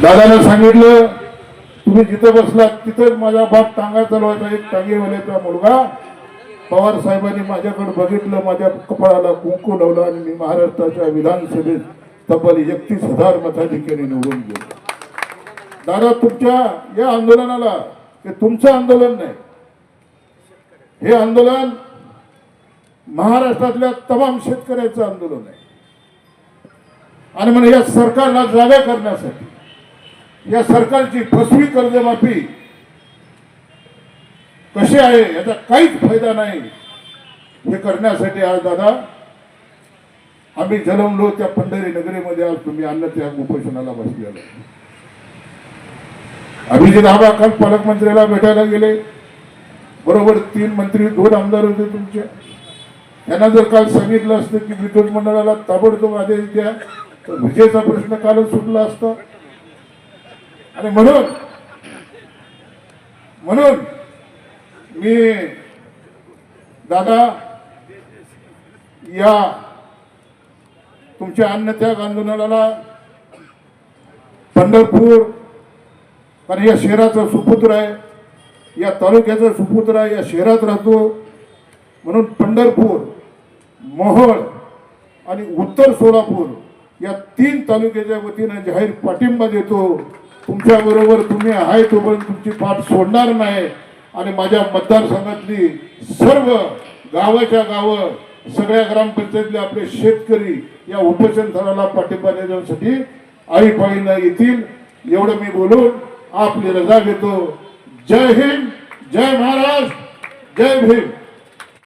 दादानं सांगितलं तुम्ही जिथं बसलात तिथंच माझा बाप टांगा चालवायचा एक टांगेवाल्याचा मुलगा पवार साहेबांनी माझ्याकडे बघितलं माझ्या कपाळाला कुंकू लावलं आणि मी महाराष्ट्राच्या विधानसभेत तब्बल 31,000 मताधिक्याने निवडून गेलो. दादा तुमच्या या आंदोलनाला हे तुमचं आंदोलन नाही, हे आंदोलन महाराष्ट्रातल्या तमाम शेतकऱ्याचं आंदोलन आहे. आणि म्हणून या सरकारला जागा करण्यासाठी या सरकारची फसवी कर्जमाफी कशी आहे याचा काहीच फायदा नाही हे करण्यासाठी आज दादा आम्ही जन्मलो त्या पंढरी नगरीमध्ये आज तुम्ही अन्नत्याग उपोषणाला बसलेलो. अभिजित आबा काल पालकमंत्र्याला भेटायला गेले, बरोबर 3 मंत्री 2 आमदार होते तुमचे. त्यांना जर काल सांगितलं असतं की विद्युत मंडळाला ताबडतोब आदेश द्या तर विजेचा प्रश्न कालच सुटला असता. आणि म्हणून मी दादा या तुमच्या अन्नत्याग आंदोलनाला पंढरपूर कारण या शहराचा सुपुत्र आहे, या तालुक्याचा सुपुत्र आहे, या शहरात राहतो म्हणून पंढरपूर, मोहोळ आणि उत्तर सोलापूर या 3 तालुक्याच्या वतीने जाहीर पाठिंबा देतो. तुमच्या बरोबर तुम्ही आहे तोपर्यंत तुमची पाठ सोडणार नाही. आणि माझ्या मतदारसंघातली सर्व गावाच्या गावं सगळ्या ग्रामपंचायतले आपले शेतकरी या उपोषणकाराला पाठिंबा देण्यासाठी आळीपाळीनं येतील. एवढं मी बोलून आपली रजा घेतो. जय हिंद, जय महाराष्ट्र, जय भीम.